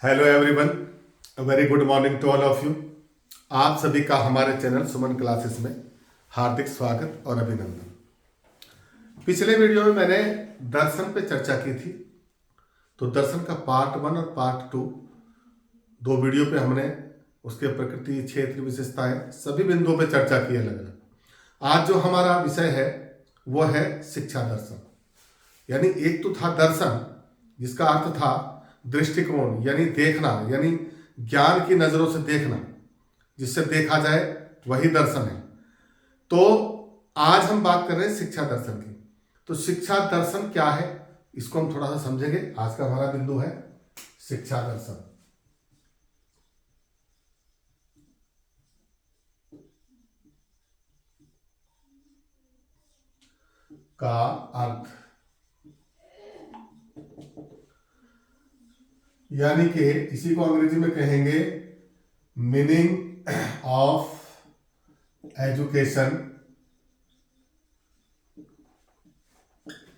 Hello everyone, very good morning to all of you. आप सभी का हमारे चैनल सुमन क्लासेस में हार्दिक स्वागत और अभिनंदन। पिछले वीडियो में मैंने दर्शन पे चर्चा की थी, तो दर्शन का पार्ट 1 और पार्ट 2 दो वीडियो पे हमने उसके प्रकृति, क्षेत्र, विशेषताएं सभी बिंदुओं पे चर्चा की अलग अलग। आज जो हमारा विषय है वो है शिक्षा दर्शन। यानी एक तो था दर्शन, जिसका अर्थ था दृष्टिकोण, यानी देखना, यानी ज्ञान की नजरों से देखना, जिससे देखा जाए वही दर्शन है। तो आज हम बात कर रहे हैं शिक्षा दर्शन की। तो शिक्षा दर्शन क्या है, इसको हम थोड़ा सा समझेंगे। आज का हमारा बिंदु है शिक्षा दर्शन का अर्थ, यानी कि इसी को अंग्रेजी में कहेंगे मीनिंग ऑफ एजुकेशन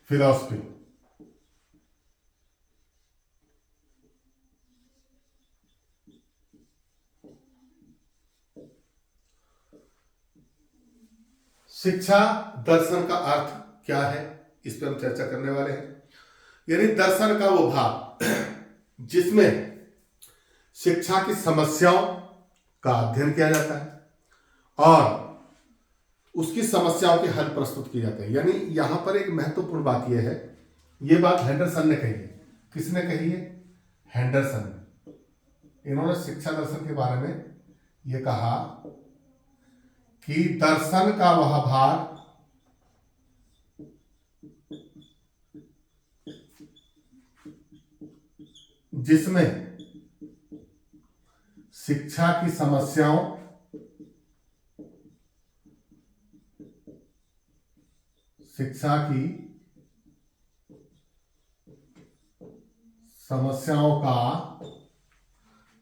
फिलॉसफी। शिक्षा दर्शन का अर्थ क्या है, इस पर हम चर्चा करने वाले हैं। यानी दर्शन का वो भाग जिसमें शिक्षा की समस्याओं का अध्ययन किया जाता है और उसकी समस्याओं के हल प्रस्तुत किए जाते हैं। यानी यहां पर एक महत्वपूर्ण बात यह है, यह बात हेंडरसन ने कही है। किसने कही है? हेंडरसन ने। इन्होंने शिक्षा दर्शन के बारे में यह कहा कि दर्शन का वह भाग जिसमें शिक्षा की समस्याओं का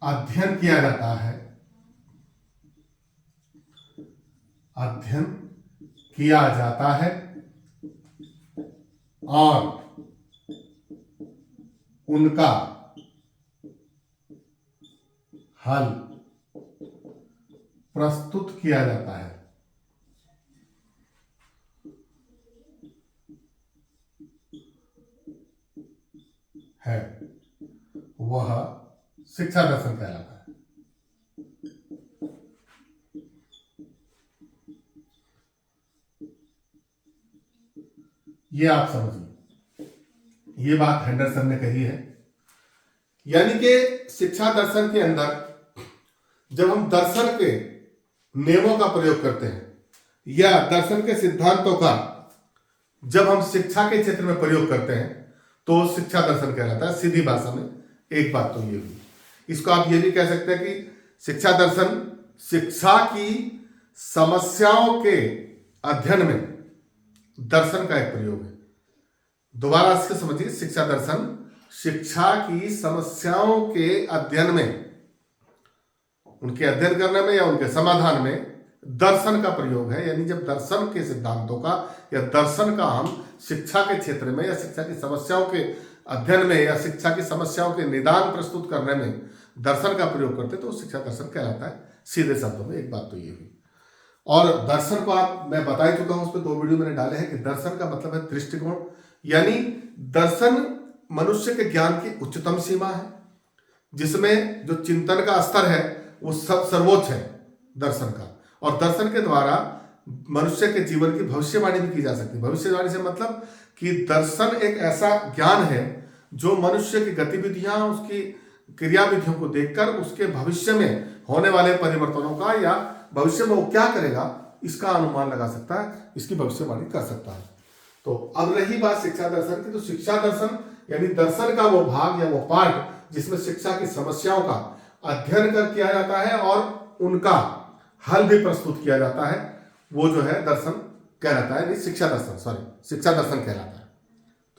अध्ययन किया जाता है, और उनका हल प्रस्तुत किया जाता है वह शिक्षा दर्शन कहलाता है। ये आप समझिए, ये बात हेंडरसन ने कही है। यानी कि शिक्षा दर्शन के अंदर जब हम दर्शन के नियमों का प्रयोग करते हैं या दर्शन के सिद्धांतों का जब हम शिक्षा के क्षेत्र में प्रयोग करते हैं तो शिक्षा दर्शन कहलाता है। सीधी भाषा में एक बात तो ये हुई। इसको आप ये भी कह सकते हैं कि शिक्षा दर्शन शिक्षा की समस्याओं के अध्ययन में दर्शन का एक प्रयोग है। दोबारा इसको समझिए, शिक्षा दर्शन शिक्षा की समस्याओं के अध्ययन में, उनके अध्ययन करने में या उनके समाधान में दर्शन का प्रयोग है। यानी जब दर्शन के सिद्धांतों का या दर्शन का हम शिक्षा के क्षेत्र में या शिक्षा की समस्याओं के अध्ययन में या शिक्षा की समस्याओं के निदान प्रस्तुत करने में दर्शन का प्रयोग करते तो शिक्षा दर्शन कहलाता है। सीधे शब्दों में एक बात तो ये हुई। और दर्शन को मैं बता ही चुका हूं, उस पर 2 वीडियो मैंने डाले हैं कि दर्शन का मतलब है दृष्टिकोण। यानी दर्शन मनुष्य के ज्ञान की उच्चतम सीमा है, जिसमें जो चिंतन का स्तर है वो सर्वोच्च है दर्शन का। और दर्शन के द्वारा मनुष्य के जीवन की भविष्यवाणी भी की जा सकती है। भविष्यवाणी से मतलब कि दर्शन एक ऐसा ज्ञान है जो मनुष्य की गतिविधियां, उसकी क्रियाविधियों को देखकर उसके भविष्य में होने वाले परिवर्तनों का या भविष्य में वो क्या करेगा इसका अनुमान लगा सकता है, इसकी भविष्यवाणी कर सकता है। तो अब रही बात शिक्षा दर्शन की, तो शिक्षा दर्शन यानी दर्शन का वो भाग या वो पार्ट जिसमें शिक्षा की समस्याओं का अध्ययन कर किया जाता है और उनका हल भी प्रस्तुत किया जाता है, वो जो है दर्शन कहलाता है। शिक्षा दर्शन कहलाता है।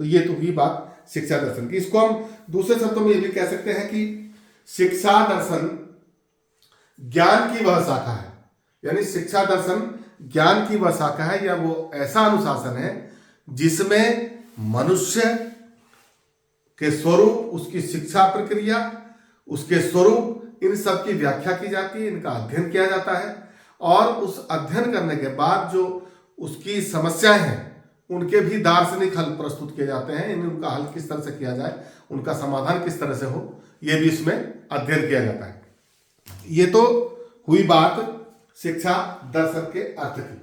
तो ये तो हुई बात शिक्षा दर्शन की। इसको हम दूसरे शब्दों में ये भी कह सकते हैं कि शिक्षा दर्शन ज्ञान की वह शाखा है। यानी शिक्षा दर्शन ज्ञान की वह शाखा है या वो ऐसा अनुशासन है जिसमें मनुष्य के स्वरूप, उसकी शिक्षा प्रक्रिया, उसके स्वरूप, इन सब की व्याख्या की जाती है, इनका अध्ययन किया जाता है और उस अध्ययन करने के बाद जो उसकी समस्याएं हैं उनके भी दार्शनिक हल प्रस्तुत किए जाते हैं। उनका हल किस तरह से किया जाए, उनका समाधान किस तरह से हो, यह भी इसमें अध्ययन किया जाता है। ये तो हुई बात शिक्षा दर्शन के अर्थ की।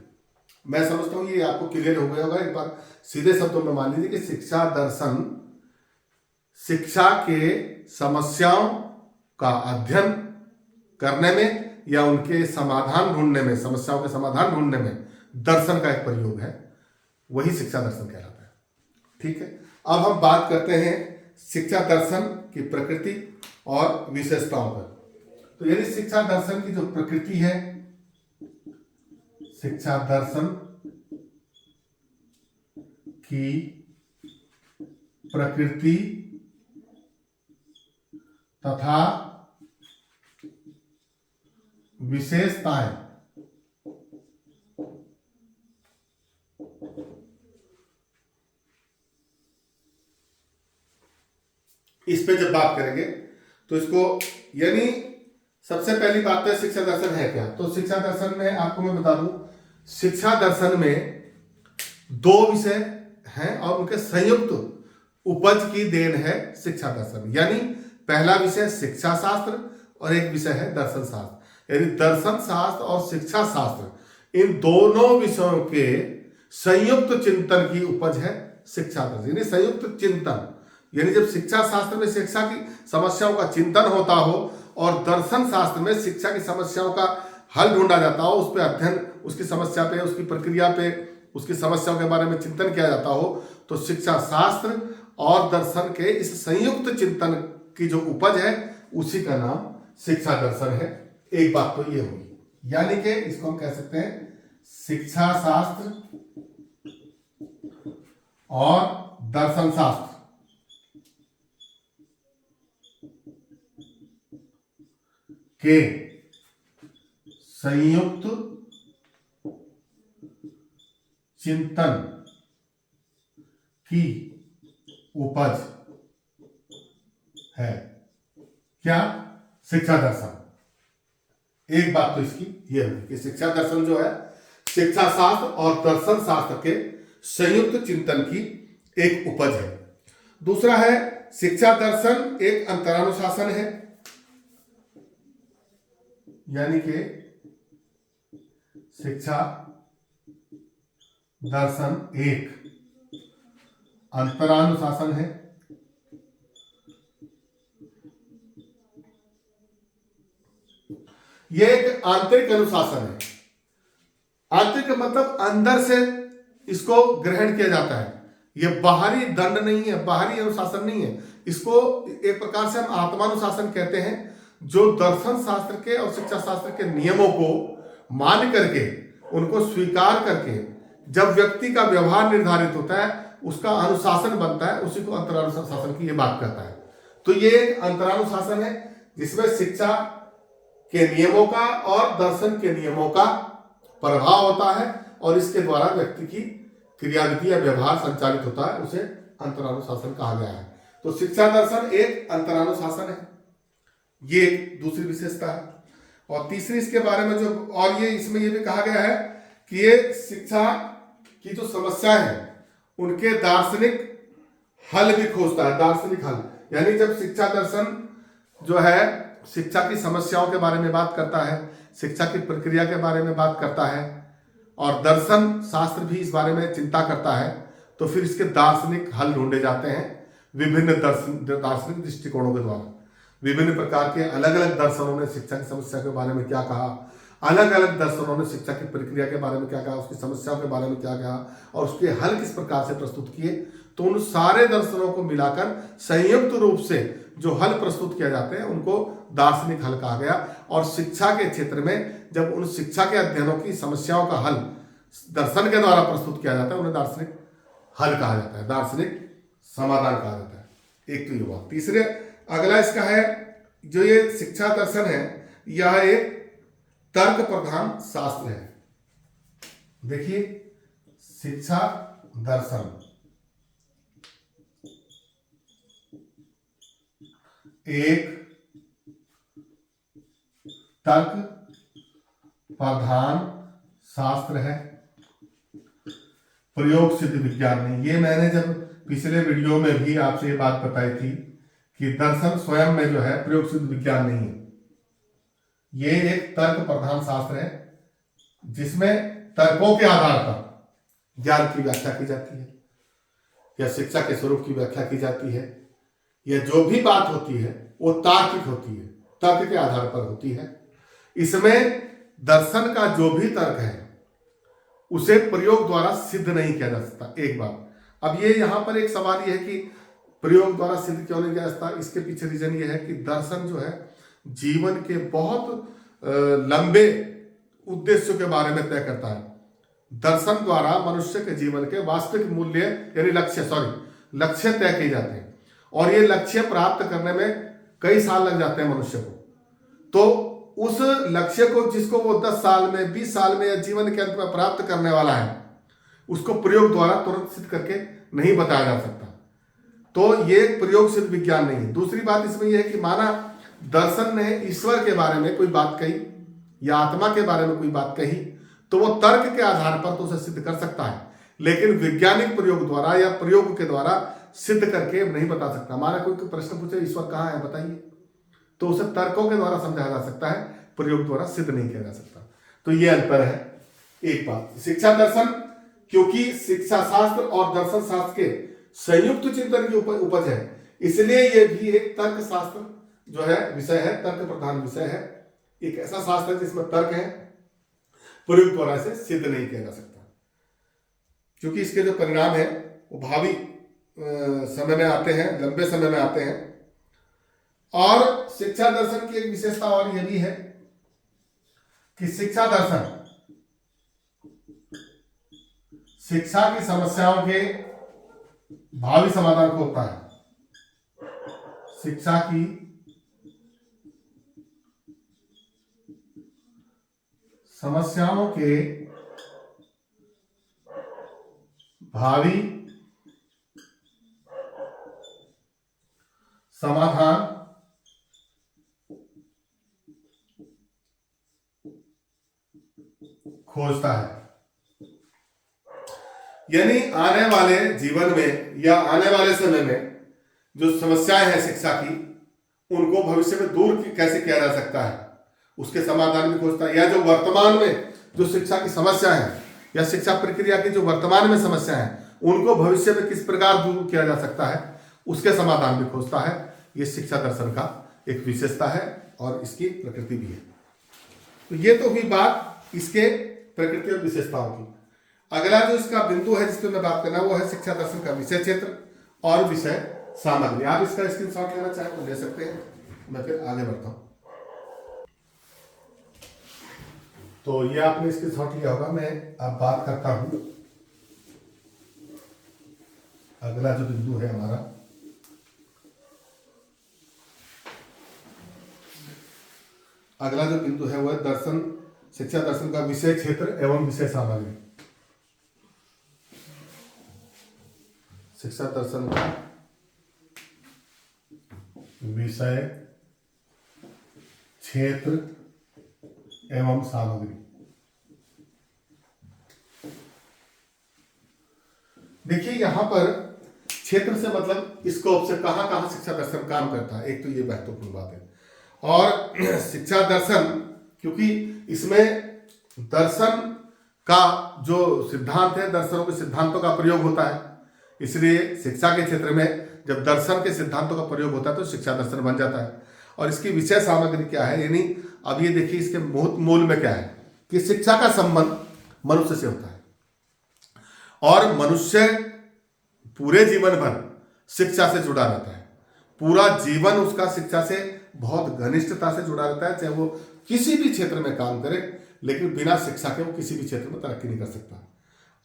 मैं समझता हूं ये आपको क्लियर हो गया होगा। एक बार सीधे शब्दों में मान लीजिए कि शिक्षा दर्शन शिक्षा के समस्याओं का अध्ययन करने में या उनके समाधान ढूंढने में, समस्याओं के समाधान ढूंढने में दर्शन का एक प्रयोग है, वही शिक्षा दर्शन कहलाता है। ठीक है, अब हम बात करते हैं शिक्षा दर्शन की प्रकृति और विशेषताओं पर। तो यदि शिक्षा दर्शन की जो प्रकृति है, शिक्षा दर्शन की प्रकृति तथा विशेषताएं, इस पे जब बात करेंगे तो इसको, यानी सबसे पहली बात तो शिक्षा दर्शन है क्या। तो शिक्षा दर्शन में आपको मैं बता दूं, शिक्षा दर्शन में दो विषय हैं और उनके संयुक्त उपज की देन है शिक्षा दर्शन। यानी पहला विषय शिक्षा शास्त्र और एक विषय है दर्शन शास्त्र। यानी दर्शन शास्त्र और शिक्षा शास्त्र, इन दोनों विषयों के संयुक्त चिंतन की उपज है शिक्षा दर्शन। यानी संयुक्त चिंतन, यानी जब शिक्षा शास्त्र में शिक्षा की समस्याओं का चिंतन होता हो और दर्शन शास्त्र में शिक्षा की समस्याओं का हल ढूंढा जाता हो, उस पर अध्ययन, उसकी समस्या पे, उसकी प्रक्रिया पे, उसकी समस्याओं के बारे में चिंतन किया जाता हो, तो शिक्षा शास्त्र और दर्शन के इस संयुक्त चिंतन की जो उपज है उसी का नाम शिक्षा दर्शन है। एक बात तो ये हुई, यानी कि इसको हम कह सकते हैं शिक्षा शास्त्र और दर्शन शास्त्र के संयुक्त चिंतन की उपज है क्या, शिक्षा दर्शन। एक बात तो इसकी यह है कि शिक्षा दर्शन जो है शिक्षा शास्त्र और दर्शन शास्त्र के संयुक्त चिंतन की एक उपज है। दूसरा है शिक्षा दर्शन एक अंतरानुशासन है, यानी कि शिक्षा दर्शन एक अंतरानुशासन है। यह एक आंतरिक अनुशासन है। आंतरिक मतलब अंदर से इसको ग्रहण किया जाता है, यह बाहरी दंड नहीं है, बाहरी अनुशासन नहीं है। इसको एक प्रकार से हम आत्मानुशासन कहते हैं, जो दर्शन शास्त्र के और शिक्षा शास्त्र के नियमों को मान करके, उनको स्वीकार करके जब व्यक्ति का व्यवहार निर्धारित होता है, उसका अनुशासन बनता है, उसी को अंतरानुशासन की ये बात कहता है। तो ये एक अंतरानुशासन है जिसमें शिक्षा के नियमों का और दर्शन के नियमों का प्रभाव होता है और इसके द्वारा व्यक्ति की क्रियाविधि या व्यवहार संचालित होता है, उसे अंतरानुशासन कहा गया है। तो शिक्षा दर्शन एक अंतरानुशासन है, ये दूसरी विशेषता है। और तीसरी इसके बारे में जो, और ये इसमें ये भी कहा गया है कि ये शिक्षा की जो समस्या है उनके दार्शनिक हल भी खोजता है। दार्शनिक हल यानी जब शिक्षा दर्शन जो है शिक्षा की समस्याओं के बारे में बात करता है, शिक्षा की प्रक्रिया के बारे में बात करता है और दर्शन शास्त्र भी इस बारे में चिंता करता है, तो फिर इसके दार्शनिक हल ढूंढे जाते हैं विभिन्न दार्शनिक दृष्टिकोणों के द्वारा। विभिन्न प्रकार के अलग अलग दर्शनों ने शिक्षा की समस्या के बारे में क्या कहा, अलग अलग दर्शनों ने शिक्षा की प्रक्रिया के बारे में क्या कहा, उसकी समस्याओं के बारे में क्या कहा और उसके हल किस प्रकार से प्रस्तुत किए। तो उन सारे दर्शनों को मिलाकर संयुक्त रूप से जो हल प्रस्तुत किए जाते हैं उनको दार्शनिक हल कहा गया। और शिक्षा के क्षेत्र में जब उन शिक्षा के अध्ययनों की समस्याओं का हल दर्शन के द्वारा प्रस्तुत किया जाता है, उन्हें दार्शनिक हल कहा जाता है, दार्शनिक समाधान कहा जाता है। एक तो ये बात। तीसरे अगला इसका है, जो ये शिक्षा दर्शन है यह एक तर्क प्रधान शास्त्र है। देखिए, शिक्षा दर्शन एक तर्क प्रधान शास्त्र है, प्रयोग सिद्ध विज्ञान नहीं। ये मैंने जब पिछले वीडियो में भी आपसे ये बात बताई थी कि दर्शन स्वयं में जो है प्रयोग सिद्ध विज्ञान नहीं है, ये एक तर्क प्रधान शास्त्र है जिसमें तर्कों के आधार पर ज्ञान की व्याख्या की जाती है या शिक्षा के स्वरूप की व्याख्या की जाती है, या जो भी बात होती है वो तार्किक होती है, तर्क के आधार पर होती है। इसमें दर्शन का जो भी तर्क है उसे प्रयोग द्वारा सिद्ध नहीं किया जा सकता। एक बात, अब ये यहां पर एक सवाल ये है कि प्रयोग द्वारा सिद्ध क्यों नहीं किया जा सकता। इसके पीछे रीजन ये है कि दर्शन जो है जीवन के बहुत लंबे उद्देश्यों के बारे में तय करता है। दर्शन द्वारा मनुष्य के जीवन के वास्तविक मूल्य यानी लक्ष्य तय किए जाते हैं, और ये लक्ष्य प्राप्त करने में कई साल लग जाते हैं मनुष्य को। तो उस लक्ष्य को जिसको वो 10 साल में 20 साल में या जीवन के अंत में प्राप्त करने वाला है, उसको प्रयोग द्वारा तुरंत सिद्ध करके नहीं बताया जा सकता। तो ये प्रयोग सिद्ध विज्ञान नहीं है। दूसरी बात इसमें यह है कि माना दर्शन ने ईश्वर के बारे में कोई बात कही या आत्मा के बारे में कोई बात कही, तो वो तर्क के आधार पर तो उसे सिद्ध कर सकता है, लेकिन वैज्ञानिक प्रयोग द्वारा या प्रयोग के द्वारा सिद्ध करके नहीं बता सकता। माना कोई प्रश्न पूछे ईश्वर कहाँ है बताइए, तो उसे तर्कों के द्वारा समझाया जा सकता है, प्रयोग द्वारा सिद्ध नहीं किया जा सकता। तो ये अंतर है। एक बात, शिक्षा दर्शन, क्योंकि शिक्षा शास्त्र और दर्शन शास्त्र के संयुक्त चिंतन की उपज है, इसलिए ये भी एक तर्क शास्त्र जो है विषय है, तर्क प्रधान विषय है। एक ऐसा शास्त्र है जिसमें तर्क है, प्रयोग द्वारा से सिद्ध नहीं किया जा सकता, क्योंकि इसके जो परिणाम है वो भावी समय में आते हैं, लंबे समय में आते हैं। और शिक्षा दर्शन की एक विशेषता और यह भी है कि शिक्षा दर्शन शिक्षा की समस्याओं के भावी समाधान को होता है। शिक्षा की समस्याओं के भावी समाधान खोजता है। यानी आने वाले जीवन में या आने वाले समय में जो समस्याएं हैं शिक्षा की, उनको भविष्य में दूर कैसे किया जा सकता है, उसके समाधान भी खोजता है। या जो वर्तमान में जो शिक्षा की समस्या है या शिक्षा प्रक्रिया की जो वर्तमान में समस्या है, उनको भविष्य में किस प्रकार दूर किया जा सकता है, उसके समाधान भी खोजता है। ये शिक्षा दर्शन का एक विशेषता है और इसकी प्रकृति भी है। तो ये तो हुई बात इसके प्रकृति और विशेषताओं की। अगला जो इसका बिंदु है जिस पर मैं बात करना, वो है शिक्षा दर्शन का विषय क्षेत्र और विषय सामग्री। आप इसका स्क्रीनशॉट लेना चाहें तो ले सकते हैं, मैं फिर आगे बढ़ता हूं। तो ये आपने स्क्रीनशॉट लिया होगा, मैं अब बात करता हूं अगला जो बिंदु है हमारा, अगला जो बिंदु है वह दर्शन, शिक्षा दर्शन का विषय क्षेत्र एवं विषय सामग्री। शिक्षा दर्शन का विषय क्षेत्र एवं सामग्री। देखिए यहां पर क्षेत्र से मतलब स्कोप से कहां कहां शिक्षा दर्शन काम करता है, एक तो ये महत्वपूर्ण बात है। और शिक्षा दर्शन, क्योंकि इसमें दर्शन का जो सिद्धांत है, दर्शनों के सिद्धांतों का प्रयोग होता है, इसलिए शिक्षा के क्षेत्र में जब दर्शन के सिद्धांतों का प्रयोग होता है तो शिक्षा दर्शन बन जाता है। और इसकी विषय सामग्री क्या है, यानी अब ये देखिए इसके मूल में क्या है कि शिक्षा का संबंध मनुष्य से होता है और मनुष्य पूरे जीवन भर शिक्षा से जुड़ा रहता है। पूरा जीवन उसका शिक्षा से बहुत घनिष्ठता से जुड़ा रहता है, चाहे वो किसी भी क्षेत्र में काम करे, लेकिन बिना शिक्षा के वो किसी भी क्षेत्र में तरक्की नहीं कर सकता।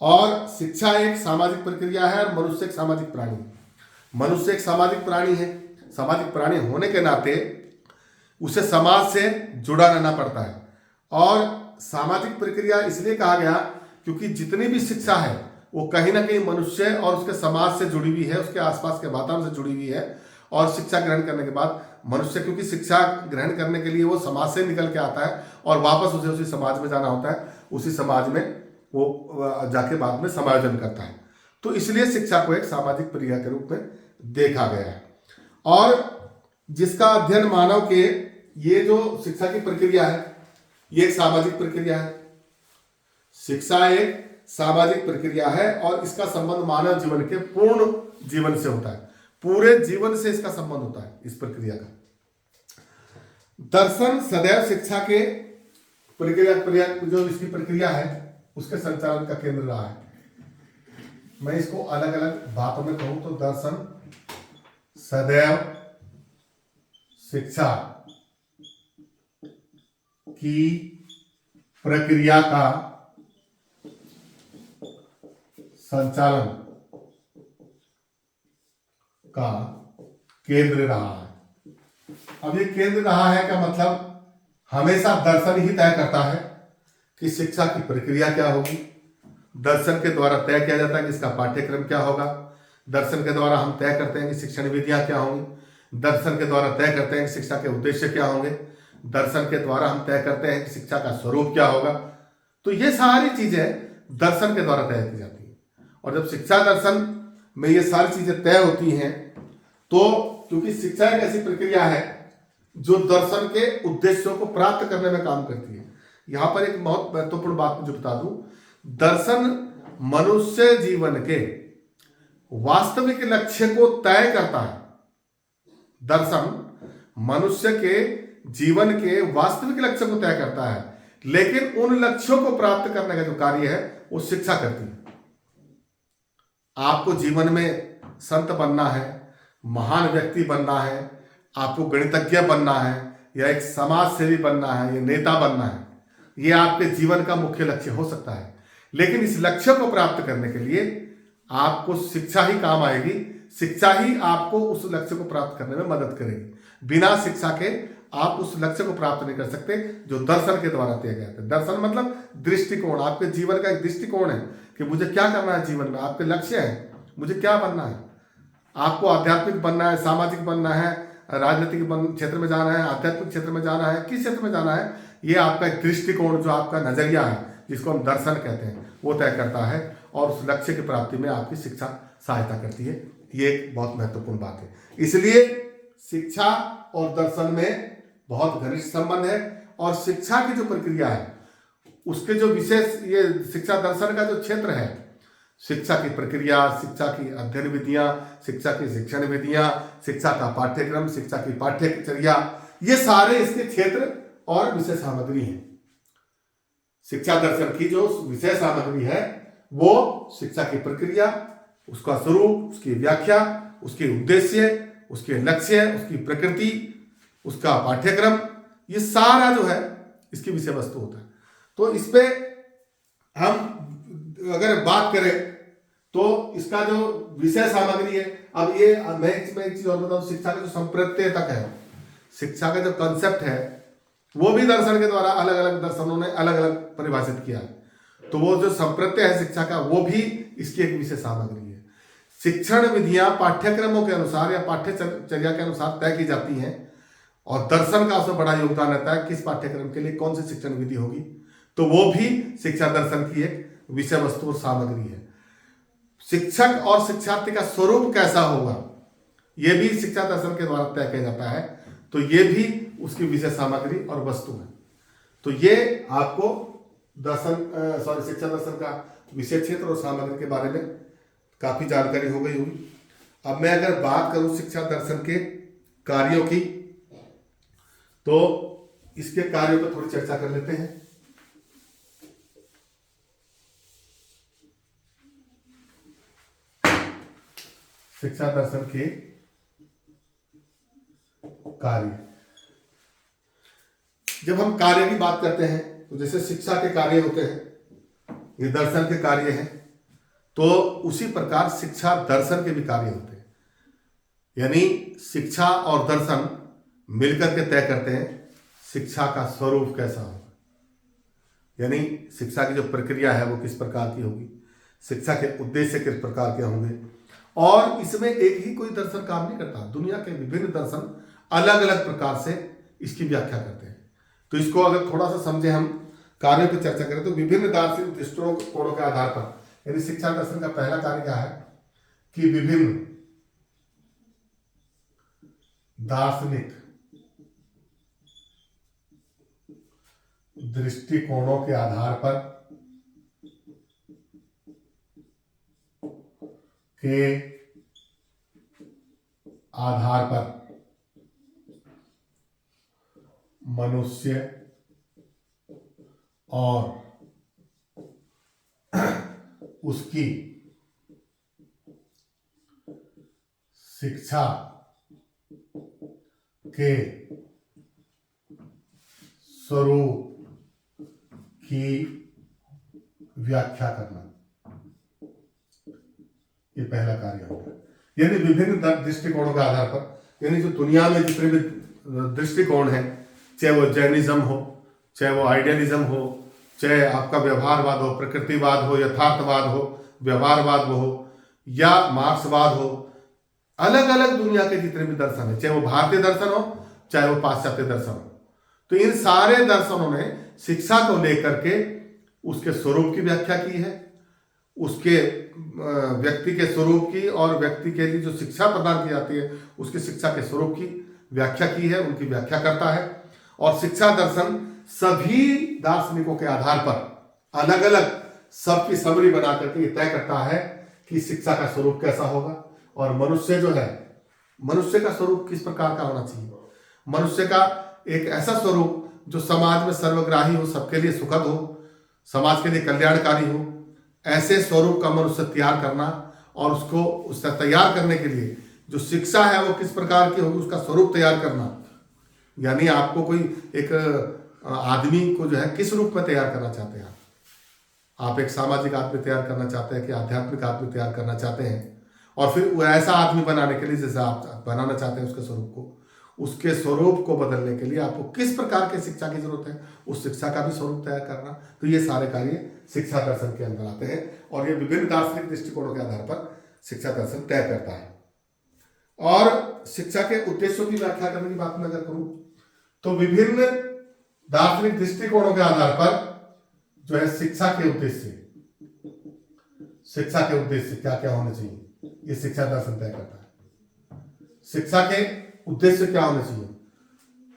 और शिक्षा एक सामाजिक प्रक्रिया है और मनुष्य एक सामाजिक प्राणी है। मनुष्य एक सामाजिक प्राणी है, सामाजिक प्राणी होने के नाते उसे समाज से जुड़ा रहना पड़ता है। और सामाजिक प्रक्रिया इसलिए कहा गया क्योंकि जितनी भी शिक्षा है वो कहीं ना कहीं मनुष्य और उसके समाज से जुड़ी हुई है, उसके आसपास के वातावरण से जुड़ी हुई है। और शिक्षा ग्रहण करने के बाद मनुष्य, क्योंकि शिक्षा ग्रहण करने के लिए वो समाज से निकल के आता है और वापस उसे उसी समाज में जाना होता है, उसी समाज में वो जाके बाद में समायोजन करता है। तो इसलिए शिक्षा को एक सामाजिक प्रक्रिया के रूप में देखा गया है। और जिसका अध्ययन मानव के, ये जो शिक्षा की प्रक्रिया है ये एक सामाजिक प्रक्रिया है। शिक्षा एक सामाजिक प्रक्रिया है और इसका संबंध मानव जीवन के पूर्ण जीवन से होता है, पूरे जीवन से इसका संबंध होता है इस प्रक्रिया का। दर्शन सदैव शिक्षा के प्रक्रिया जो इसकी प्रक्रिया है उसके संचालन का केंद्र रहा है। मैं इसको अलग अलग बातों में कहूं तो दर्शन सदैव शिक्षा की प्रक्रिया का संचालन का केंद्र रहा है। अब ये केंद्र रहा है का मतलब हमेशा दर्शन ही तय करता है कि शिक्षा की प्रक्रिया क्या होगी। दर्शन के द्वारा तय किया जाता है कि इसका पाठ्यक्रम क्या होगा। दर्शन के द्वारा हम तय करते हैं कि शिक्षण विधियां क्या होंगी। दर्शन के द्वारा तय करते हैं कि शिक्षा के उद्देश्य क्या होंगे। दर्शन के द्वारा हम तय करते हैं कि शिक्षा का स्वरूप क्या होगा। तो ये सारी चीजें दर्शन के द्वारा तय की जाती है। और जब शिक्षा दर्शन में ये सारी चीजें तय होती हैं तो क्योंकि शिक्षा एक ऐसी प्रक्रिया है जो दर्शन के उद्देश्यों को प्राप्त करने में काम करती है। यहां पर एक बहुत महत्वपूर्ण बात मुझे बता दूं, दर्शन मनुष्य जीवन के वास्तविक लक्ष्य को तय करता है। दर्शन मनुष्य के जीवन के वास्तविक लक्ष्य को तय करता है, लेकिन उन लक्ष्यों को प्राप्त करने का जो कार्य है वो शिक्षा करती है। आपको जीवन में संत बनना है, महान व्यक्ति बनना है, आपको गणितज्ञ बनना है, या एक समाज सेवी बनना है, या नेता बनना है, ये आपके जीवन का मुख्य लक्ष्य हो सकता है। लेकिन इस लक्ष्य को प्राप्त करने के लिए आपको शिक्षा ही काम आएगी। शिक्षा ही आपको उस लक्ष्य को प्राप्त करने में मदद करेगी। बिना शिक्षा के आप उस लक्ष्य को प्राप्त नहीं कर सकते जो दर्शन के द्वारा तय गया है। दर्शन मतलब दृष्टिकोण, आपके जीवन का एक दृष्टिकोण है कि मुझे क्या करना है जीवन में। आपके लक्ष्य है मुझे क्या बनना है। आपको आध्यात्मिक बनना है, सामाजिक बनना है, राजनीतिक क्षेत्र में जाना है, आध्यात्मिक क्षेत्र में जाना है, किस क्षेत्र में जाना है, ये आपका एक दृष्टिकोण, जो आपका नजरिया है, जिसको हम दर्शन कहते हैं, वो तय करता है और उस लक्ष्य की प्राप्ति में आपकी शिक्षा सहायता करती है। ये एक बहुत महत्वपूर्ण बात है। इसलिए शिक्षा और दर्शन में बहुत घनिष्ठ संबंध है। और शिक्षा की जो प्रक्रिया है उसके जो विशेष, ये शिक्षा दर्शन का जो क्षेत्र है, शिक्षा की प्रक्रिया, शिक्षा की अध्ययन विधियां, शिक्षा की शिक्षण विधियां, शिक्षा का पाठ्यक्रम, शिक्षा की पाठ्यचर्या, ये सारे इसके क्षेत्र और विषय सामग्री है। शिक्षा दर्शन की जो विषय सामग्री है वो शिक्षा की प्रक्रिया, उसका स्वरूप, उसकी व्याख्या, उसके उद्देश्य, उसके लक्ष्य, उसकी प्रकृति, उसका पाठ्यक्रम, ये सारा जो है इसकी विषय वस्तु होता है। तो इस पे हम अगर बात करें तो इसका जो विषय सामग्री है, अब ये मैं एक चीज और बताऊं, शिक्षा का जो संप्रत्यय तक है, शिक्षा का जो कंसेप्ट है वो भी दर्शन के द्वारा अलग अलग दर्शनों ने अलग अलग परिभाषित किया। तो वो जो संप्रत्यय है शिक्षा का, वो भी इसकी एक विशेष सामग्री है। शिक्षण विधियां पाठ्यक्रमों के अनुसार या पाठ्यचर्या के अनुसार तय की जाती हैं और दर्शन का उसमें बड़ा योगदान रहता है। किस पाठ्यक्रम के लिए कौन सी शिक्षण विधि होगी, तो वो भी शिक्षा दर्शन की एक विषय वस्तु और सामग्री है। शिक्षक और शिक्षार्थी का स्वरूप कैसा होगा, यह भी शिक्षा दर्शन के द्वारा तय किया जाता है। तो ये भी उसकी विषय सामग्री और वस्तु है। तो ये आपको शिक्षा दर्शन का विषय क्षेत्र और सामग्री के बारे में काफी जानकारी हो गई होगी। अब मैं अगर बात करूं शिक्षा दर्शन के कार्यों की, तो इसके कार्यों पर थोड़ी चर्चा कर लेते हैं। शिक्षा दर्शन के कार्य, जब हम कार्य की बात करते हैं तो जैसे शिक्षा के कार्य होते हैं, ये दर्शन के कार्य हैं, तो उसी प्रकार शिक्षा दर्शन के भी कार्य होते हैं। यानी शिक्षा और दर्शन मिलकर के तय करते हैं शिक्षा का स्वरूप कैसा होगा, यानी शिक्षा की जो प्रक्रिया है वो किस प्रकार की होगी, शिक्षा के उद्देश्य किस प्रकार के होंगे, और इसमें एक ही कोई दर्शन काम नहीं करता, दुनिया के विभिन्न दर्शन अलग अलग प्रकार से इसकी व्याख्या करते हैं। तो इसको अगर थोड़ा सा समझे, हम कार्यों पर चर्चा करें तो विभिन्न दार्शनिक दृष्टिकोणों के आधार पर, यानी शिक्षा दर्शन का पहला कार्य क्या है कि विभिन्न दार्शनिक दृष्टिकोणों के आधार पर मनुष्य और उसकी शिक्षा के स्वरूप की व्याख्या करना, ये पहला कार्य होगा। यानी विभिन्न दृष्टिकोणों के आधार पर, यानी जो दुनिया में जितने भी दृष्टिकोण हैं, चाहे वो जैनिज्म हो, चाहे वो आइडियलिज्म हो, चाहे आपका व्यवहारवाद हो, प्रकृतिवाद हो, यथार्थवाद हो, व्यवहारवाद हो या मार्क्सवाद हो, अलग अलग दुनिया के जितने भी दर्शन है, चाहे वो भारतीय दर्शन हो चाहे वो पाश्चात्य दर्शन हो, तो इन सारे दर्शनों ने शिक्षा को लेकर के उसके स्वरूप की व्याख्या की है, उसके व्यक्ति के स्वरूप की, और व्यक्ति के लिए जो शिक्षा प्रदान की जाती है उसकी शिक्षा के स्वरूप की व्याख्या की है, उनकी व्याख्या करता है। और शिक्षा दर्शन सभी दार्शनिकों के आधार पर अलग अलग सबकी समरी बना करके ये तय करता है कि शिक्षा का स्वरूप कैसा होगा, और मनुष्य जो है, मनुष्य का स्वरूप किस प्रकार का होना चाहिए। मनुष्य का एक ऐसा स्वरूप जो समाज में सर्वग्राही हो, सबके लिए सुखद हो, समाज के लिए कल्याणकारी हो, ऐसे स्वरूप का मनुष्य तैयार करना, और उसको उससे तैयार करने के लिए जो शिक्षा है वो किस प्रकार की होगी, उसका स्वरूप तैयार करना। यानी आपको कोई एक आदमी को जो है किस रूप में तैयार करना चाहते हैं आप एक सामाजिक आदमी तैयार करना चाहते हैं कि आध्यात्मिक आदमी तैयार करना चाहते हैं, और फिर वो ऐसा आदमी बनाने के लिए जैसा आप बनाना चाहते हैं उसके स्वरूप को, उसके स्वरूप को बदलने के लिए आपको किस प्रकार की शिक्षा की जरूरत है, उस शिक्षा का भी स्वरूप तैयार करना। तो ये सारे कार्य शिक्षा दर्शन के अंदर आते हैं, और ये विभिन्न दार्शनिक दृष्टिकोणों के आधार पर शिक्षा दर्शन तय करता है। और शिक्षा के उद्देश्यों की व्याख्या करने की बात मैं अगर करूं तो विभिन्न दार्शनिक दृष्टिकोणों के आधार पर जो है शिक्षा के उद्देश्य क्या क्या होने चाहिए, ये शिक्षा दर्शन तय करता है। शिक्षा के उद्देश्य क्या होने चाहिए,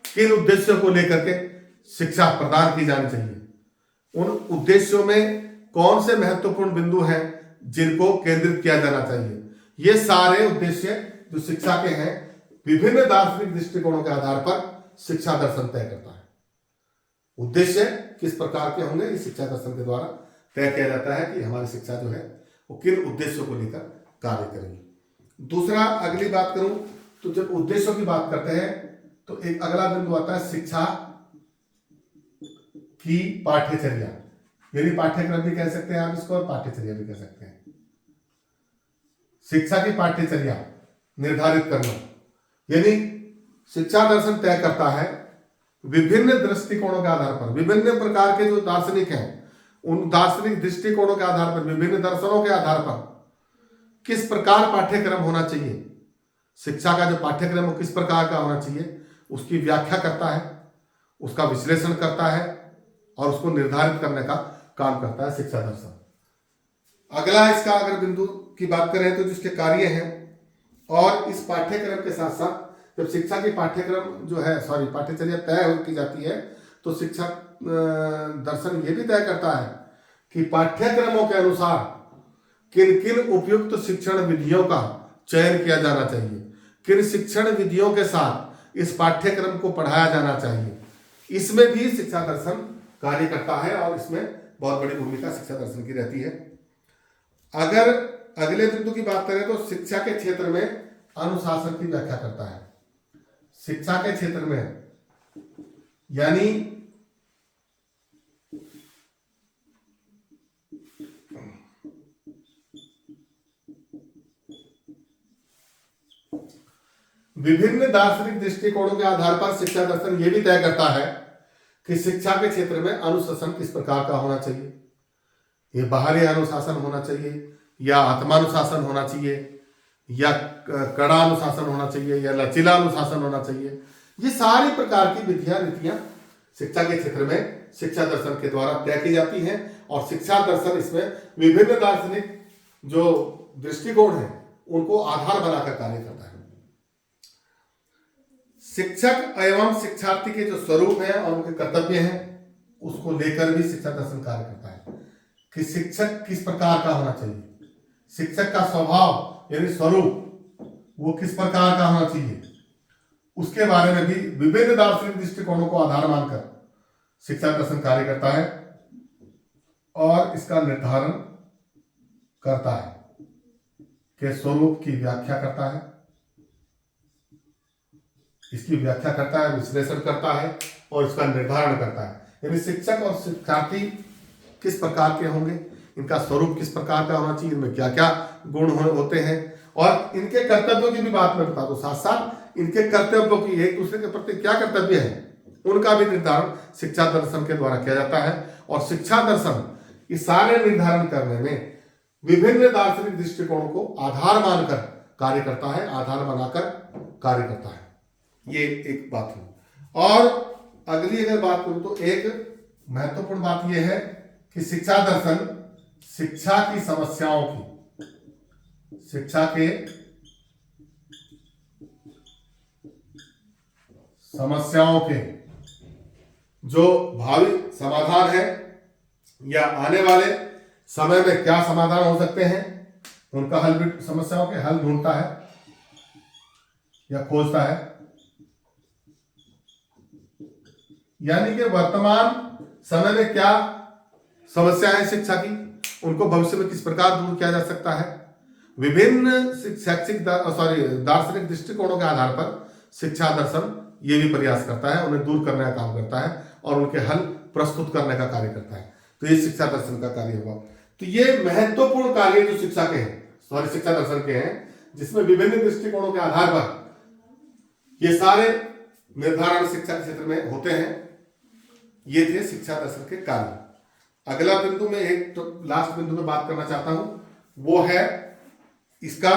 किन उद्देश्यों को लेकर के शिक्षा प्रदान की जानी चाहिए, उन उद्देश्यों में कौन से महत्वपूर्ण बिंदु हैं जिनको केंद्रित किया जाना चाहिए, ये सारे उद्देश्य जो शिक्षा के हैं विभिन्न दार्शनिक दृष्टिकोणों के आधार पर शिक्षा दर्शन तय करता है। उद्देश्य किस प्रकार के होंगे, इस शिक्षा दर्शन के द्वारा तय किया जाता है कि हमारी शिक्षा जो है वो किन उद्देश्यों को लेकर कार्य करेगी। दूसरा, अगली बात करूं तो जब उद्देश्यों की बात करते हैं तो एक अगला बिंदु आता है शिक्षा की पाठ्यचर्या, यानी पाठ्यक्रम भी कह सकते हैं आप इसको और पाठ्यचर्या भी कह सकते हैं। शिक्षा की पाठ्यचर्या निर्धारित करना, यानी शिक्षा दर्शन तय करता है विभिन्न दृष्टिकोणों के आधार पर, विभिन्न प्रकार के जो दार्शनिक हैं उन दार्शनिक दृष्टिकोणों के आधार पर, विभिन्न दर्शनों के आधार पर किस प्रकार पाठ्यक्रम होना चाहिए, शिक्षा का जो पाठ्यक्रम वो किस प्रकार का होना चाहिए उसकी व्याख्या करता है, उसका विश्लेषण करता है और उसको निर्धारित करने का काम करता है शिक्षा दर्शन। अगला इसका अगर बिंदु की बात करें तो जिसके कार्य हैं, और इस पाठ्यक्रम के साथ साथ जब शिक्षा की पाठ्यक्रम जो है पाठ्यचर्या तय की जाती है तो शिक्षा दर्शन ये भी तय करता है कि पाठ्यक्रमों के अनुसार किन किन उपयुक्त शिक्षण विधियों का चयन किया जाना चाहिए, किन शिक्षण विधियों के साथ इस पाठ्यक्रम को पढ़ाया जाना चाहिए, इसमें भी शिक्षा दर्शन कार्य करता है और इसमें बहुत बड़ी भूमिका शिक्षा दर्शन की रहती है। अगर अगले बिंदु की बात करें तो शिक्षा के क्षेत्र में अनुशासन की व्याख्या करता है। शिक्षा के क्षेत्र में यानी विभिन्न दार्शनिक दृष्टिकोणों के आधार पर शिक्षा दर्शन यह भी तय करता है कि शिक्षा के क्षेत्र में अनुशासन किस प्रकार का होना चाहिए, ये बाहरी अनुशासन होना चाहिए या आत्मानुशासन होना चाहिए, या कड़ा अनुशासन होना चाहिए या लचीला अनुशासन होना चाहिए। ये सारी प्रकार की विधियां नीतियां शिक्षा के क्षेत्र में शिक्षा दर्शन के द्वारा तय की जाती हैं और शिक्षा दर्शन इसमें विभिन्न दार्शनिक जो दृष्टिकोण है उनको आधार बनाकर कार्य करता है। शिक्षक एवं शिक्षार्थी के जो स्वरूप है और उनके कर्तव्य हैं उसको लेकर भी शिक्षा दर्शन कार्य करता है कि शिक्षक किस प्रकार का होना चाहिए, शिक्षक का स्वभाव यानी स्वरूप वो किस प्रकार का होना चाहिए, उसके बारे में भी विभिन्न दार्शनिक दृष्टिकोणों को आधार मानकर शिक्षा दर्शन कार्य करता है और इसका निर्धारण करता है कि स्वरूप की व्याख्या करता है, इसकी व्याख्या करता है, विश्लेषण करता है और इसका निर्धारण करता है। यानी शिक्षक और शिक्षार्थी किस प्रकार के होंगे, इनका स्वरूप किस प्रकार का होना चाहिए, इनमें क्या क्या गुण होते हैं और इनके कर्तव्यों की भी बात मैं बता दूं, साथ साथ इनके कर्तव्यों की एक दूसरे के प्रति क्या कर्तव्य है उनका भी निर्धारण शिक्षा दर्शन के द्वारा किया जाता है। और शिक्षा दर्शन इस सारे निर्धारण करने में विभिन्न दार्शनिक दृष्टिकोणों को आधार मानकर कार्य करता है, आधार बनाकर कार्य करता है। ये एक बात है। और अगली अगर बात करूं तो एक महत्वपूर्ण बात यह है कि शिक्षा दर्शन शिक्षा की समस्याओं की, शिक्षा के समस्याओं के जो भावी समाधान है या आने वाले समय में क्या समाधान हो सकते हैं उनका हल, समस्याओं के हल ढूंढता है या खोजता है। यानी कि वर्तमान समय में क्या समस्या है शिक्षा की, उनको भविष्य में किस प्रकार दूर किया जा सकता है। विभिन्न शैक्षिक दार्शनिक दृष्टिकोणों के आधार पर शिक्षा दर्शन ये भी प्रयास करता है, उन्हें दूर करने का काम करता है और उनके हल प्रस्तुत करने का कार्य करता है। तो ये शिक्षा दर्शन का कार्य हुआ। तो ये महत्वपूर्ण कार्य जो शिक्षा के हैं, शिक्षा दर्शन के हैं, जिसमें विभिन्न दृष्टिकोणों के आधार पर ये सारे निर्धारण शिक्षा के क्षेत्र में होते हैं। ये थे शिक्षा दर्शन के कार्य। अगला बिंदु में एक तो लास्ट बिंदु में बात करना चाहता हूं, वो है इसका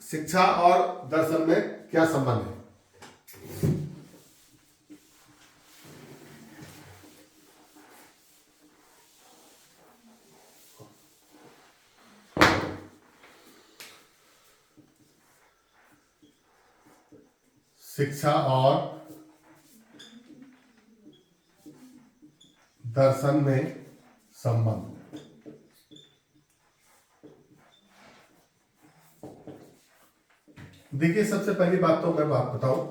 शिक्षा और दर्शन में क्या संबंध है। शिक्षा और दर्शन में संबंध। देखिए, सबसे पहली बात तो मैं बात बताऊं,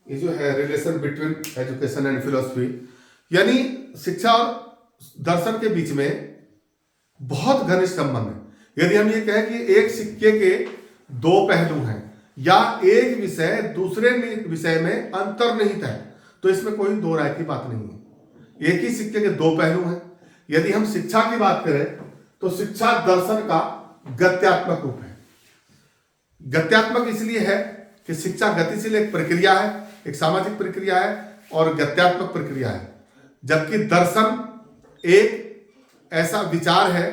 ये जो है relation between education and philosophy, यानी शिक्षा और दर्शन के बीच में बहुत घनिष्ठ संबंध है। यदि हम ये कहें कि एक सिक्के के दो पहलू हैं या एक विषय दूसरे विषय में अंतर्निहित है, तो इसमें कोई दो राय की बात नहीं है। एक ही सिक्के के दो पहलू हैं। यदि हम शिक्षा की बात करें तो शिक्षा दर्शन का गत्यात्मक रूप है। गत्यात्मक इसलिए है कि शिक्षा गतिशील एक प्रक्रिया है, एक सामाजिक प्रक्रिया है और गत्यात्मक प्रक्रिया है, जबकि दर्शन एक ऐसा विचार है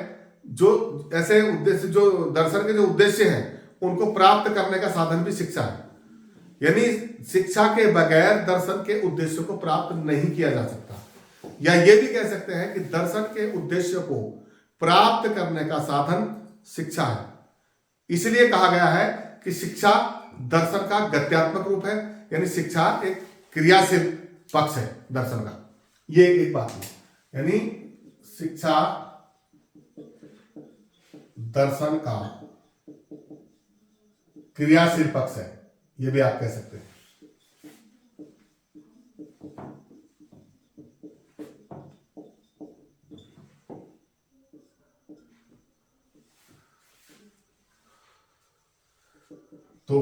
जो ऐसे उद्देश्य, जो दर्शन के जो उद्देश्य हैं उनको प्राप्त करने का साधन भी शिक्षा है। यानी शिक्षा के बगैर दर्शन के उद्देश्य को प्राप्त नहीं किया जा सकता, या ये भी कह सकते हैं कि दर्शन के उद्देश्य को प्राप्त करने का साधन शिक्षा है। इसलिए कहा गया है कि शिक्षा दर्शन का गत्यात्मक रूप है, यानी शिक्षा एक क्रियाशील पक्ष है दर्शन का। ये एक बात है, यानी शिक्षा दर्शन का क्रियाशील पक्ष है, ये भी आप कह सकते हैं। तो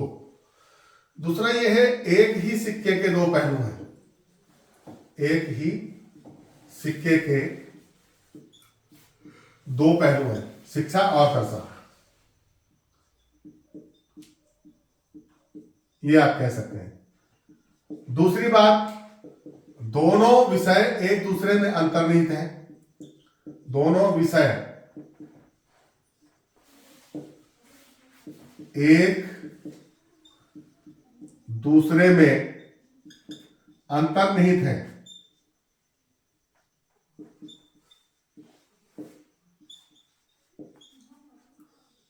दूसरा ये है, एक ही सिक्के के दो पहलू हैं। एक ही सिक्के के दो पहलू हैं, शिक्षा और दर्शन। ये आप कह सकते हैं। दूसरी बात, दोनों विषय एक दूसरे में अंतर्निहित हैं। दोनों विषय एक दूसरे में अंतर्निहित है।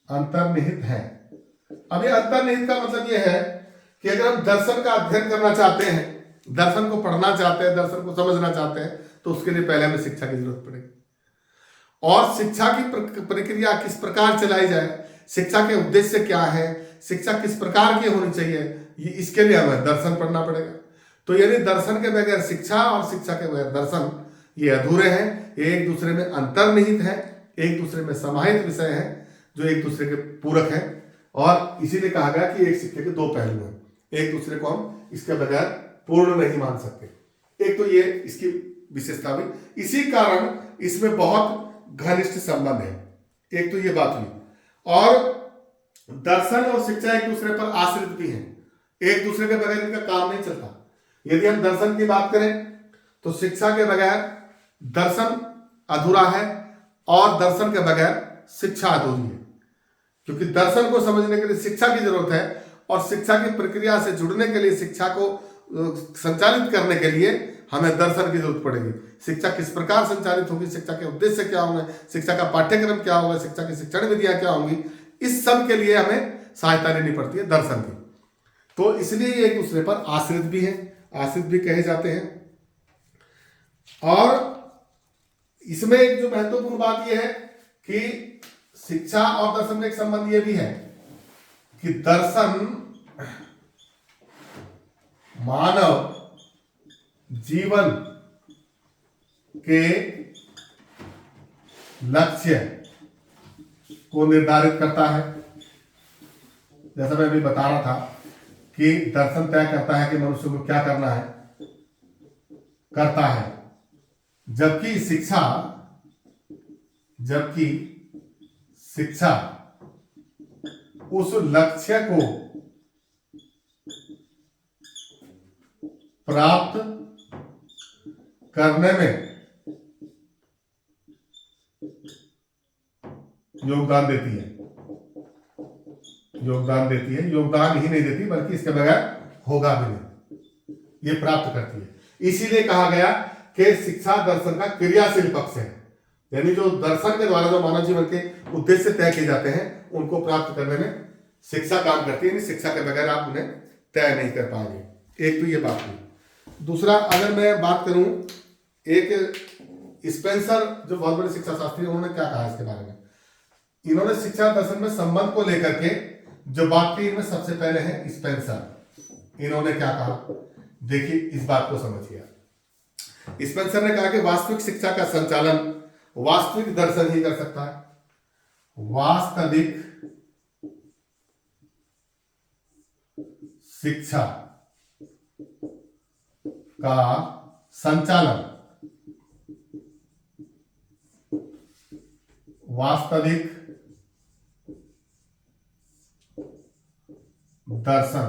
अंतर्निहित है। अब ये अंतर्निहित का मतलब ये है कि अगर हम दर्शन का अध्ययन करना चाहते हैं, दर्शन को पढ़ना चाहते हैं, दर्शन को समझना चाहते हैं, तो उसके लिए पहले हमें शिक्षा की जरूरत पड़ेगी। और शिक्षा की प्रक्रिया किस प्रकार चलाई जाए, शिक्षा के उद्देश्य क्या है, शिक्षा किस प्रकार की होनी चाहिए, ये इसके लिए हमें दर्शन पढ़ना पड़ेगा। तो यानी दर्शन के बगैर शिक्षा और शिक्षा के बगैर दर्शन, ये अधूरे हैं, ये एक दूसरे में अंतर्निहित है, एक दूसरे में समाहित विषय है, जो एक दूसरे के पूरक है। और इसीलिए कहा गया कि एक सिक्के के दो पहलू हैं, एक दूसरे को हम इसके बगैर पूर्ण नहीं मान सकते। एक तो ये इसकी विशेषता हुई, इसी कारण इसमें बहुत घनिष्ठ संबंध है। एक तो ये बात हुई, और दर्शन और शिक्षा एक दूसरे पर आश्रित भी हैं, एक दूसरे के बगैर इनका काम नहीं चलता। यदि हम दर्शन की बात करें तो शिक्षा के बगैर दर्शन अधूरा है, और दर्शन के बगैर शिक्षा अधूरी है। क्योंकि दर्शन को समझने के लिए शिक्षा की जरूरत है, और शिक्षा की प्रक्रिया से जुड़ने के लिए, शिक्षा को संचालित करने के लिए हमें दर्शन की जरूरत पड़ेगी। शिक्षा किस प्रकार संचालित होगी, शिक्षा के उद्देश्य क्या होंगे, शिक्षा का पाठ्यक्रम क्या होगा, शिक्षा की शिक्षण विधियां क्या होंगी, इस सब के लिए हमें सहायता लेनी पड़ती है दर्शन की। तो इसलिए ये एक दूसरे पर आश्रित भी है, आश्रित भी कहे जाते हैं। और इसमें एक जो महत्वपूर्ण बात यह है कि शिक्षा और दर्शन में एक संबंध यह भी है कि दर्शन मानव जीवन के लक्ष्य को निर्धारित करता है। जैसा मैं अभी बता रहा था कि दर्शन तय करता है कि मनुष्य को क्या करना है, करता है, जबकि शिक्षा उस लक्ष्य को प्राप्त करने में योगदान देती है। योगदान ही नहीं देती, बल्कि इसके बगैर होगा भी नहीं, ये प्राप्त करती है। इसीलिए कहा गया कि शिक्षा दर्शन का क्रियाशील पक्ष है। यानी जो दर्शन के द्वारा जो मानव जीवन के उद्देश्य तय किए जाते हैं, उनको प्राप्त करने में शिक्षा काम करती है। शिक्षा के बगैर आप उन्हें तय नहीं कर पाएंगे। एक तो ये बात हुई। दूसरा, अगर मैं बात करूं, एक स्पेंसर जो बहुत बड़े शिक्षा शास्त्री, उन्होंने क्या कहा इसके बारे में। इन्होंने शिक्षा दर्शन में संबंध को लेकर के जो बात की, इनमें सबसे पहले है स्पेंसर। इन्होंने क्या कहा, देखिए इस बात को समझिए। स्पेंसर ने कहा कि वास्तविक शिक्षा का संचालन वास्तविक दर्शन ही कर सकता है। वास्तविक शिक्षा का संचालन वास्तविक दर्शन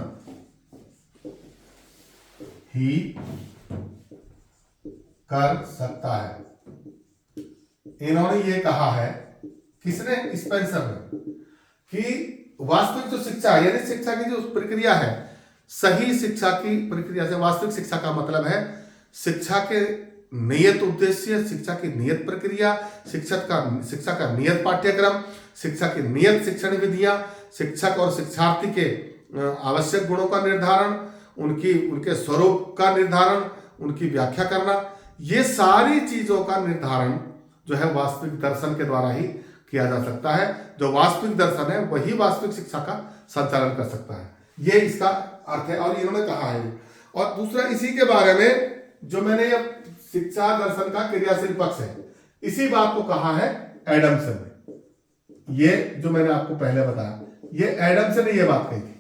ही कर सकता है। इन्होंने ये कहा है, किसने, स्पेंसर ने, कि वास्तविक जो शिक्षा है, यानी शिक्षा की जो प्रक्रिया है, सही शिक्षा की प्रक्रिया से, वास्तविक शिक्षा का मतलब है शिक्षा के नियत उद्देश्य, शिक्षा की नियत प्रक्रिया, शिक्षा का नियत पाठ्यक्रम, शिक्षा की नियत शिक्षण विधियां, शिक्षक और शिक्षार्थी के आवश्यक गुणों का निर्धारण, उनके स्वरूप का निर्धारण, उनकी व्याख्या करना, ये सारी चीजों का निर्धारण जो है वास्तविक दर्शन के द्वारा ही किया जा सकता है। जो वास्तविक दर्शन है वही वास्तविक शिक्षा का संचालन कर सकता है, ये इसका अर्थ है। और इन्होंने कहा है। और दूसरा, इसी के बारे में जो मैंने शिक्षा दर्शन का क्रियाशील पक्ष है, इसी बात को कहा है एडमसन ने। ये जो मैंने आपको पहले बताया, ये एडमसन ने ये बात कही थी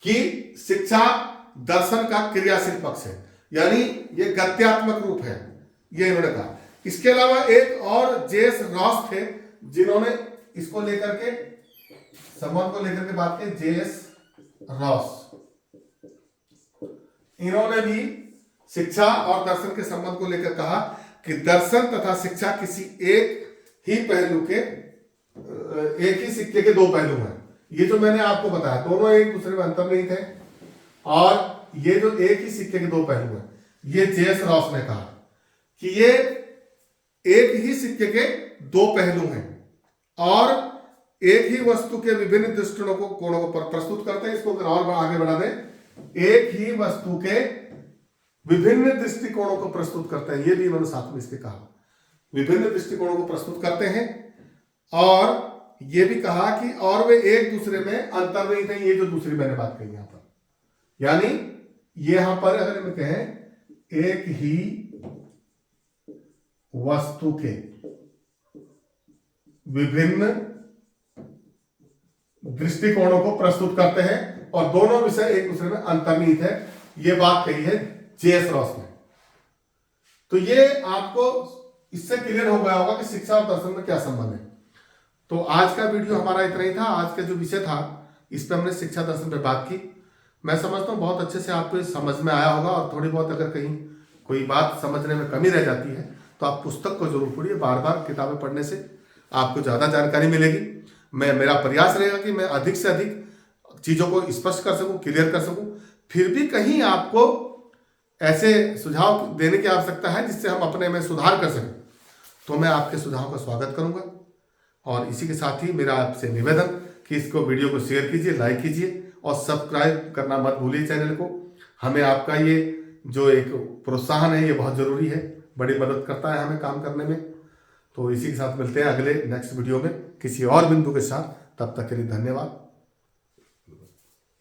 कि शिक्षा दर्शन का क्रियाशील पक्ष है, यानी ये गत्यात्मक रूप है, ये इन्होंने कहा। इसके अलावा एक और जेस रॉस थे, जिन्होंने इसको लेकर के, संबंध को लेकर के बात की, जेस रॉस। इन्होंने भी शिक्षा और दर्शन के संबंध को लेकर कहा कि दर्शन तथा शिक्षा किसी एक ही पहलू के, एक ही सिक्के के दो पहलू हैं। ये जो मैंने आपको बताया दोनों एक दूसरे में अंतर्निहित है, और ये जो एक ही सिक्के के दो पहलू हैं, ये जे.एस. रॉस ने कहा कि ये एक ही सिक्के के दो पहलू हैं और एक ही वस्तु के विभिन्न दृष्टिकोणों को प्रस्तुत करते हैं। इसको अगर और आगे बढ़ा दें, एक ही वस्तु के विभिन्न दृष्टिकोणों को प्रस्तुत करते हैं, ये भी इन्होंने साथ में इसके कहा, विभिन्न दृष्टिकोणों को प्रस्तुत करते हैं। और ये भी कहा कि और वे एक दूसरे में अंतर्निहित हैं, ये जो दूसरी मैंने बात कही यहां पर, यानी ये यहां पर अगर हम कहें एक ही वस्तु के विभिन्न दृष्टिकोणों को प्रस्तुत करते हैं और दोनों विषय एक दूसरे में अंतर्निहित है, ये बात कही है जे.एस. रॉस ने। तो ये आपको इससे क्लियर हो गया होगा कि शिक्षा और दर्शन में क्या संबंध है। तो आज का वीडियो हमारा इतना ही था। आज का जो विषय था इस पर हमने शिक्षा दर्शन पे बात की। मैं समझता हूँ बहुत अच्छे से आपको समझ में आया होगा, और थोड़ी बहुत अगर कहीं कोई बात समझने में कमी रह जाती है तो आप पुस्तक को जरूर पढ़िए। बार बार किताबें पढ़ने से आपको ज़्यादा जानकारी मिलेगी। मेरा प्रयास रहेगा कि मैं अधिक से अधिक चीज़ों को स्पष्ट कर सकूं, क्लियर कर सकूं। फिर भी कहीं आपको ऐसे सुझाव देने की आवश्यकता है जिससे हम अपने में सुधार कर सकें, तो मैं आपके सुझाव का स्वागत करूंगा। और इसी के साथ ही मेरा आपसे निवेदन कि इसको वीडियो को शेयर कीजिए, लाइक कीजिए और सब्सक्राइब करना मत भूलिए चैनल को। हमें आपका ये जो एक प्रोत्साहन है ये बहुत ज़रूरी है, बड़ी मदद करता है हमें काम करने में। तो इसी के साथ मिलते हैं अगले नेक्स्ट वीडियो में किसी और बिंदु के साथ। तब तक के लिए धन्यवाद।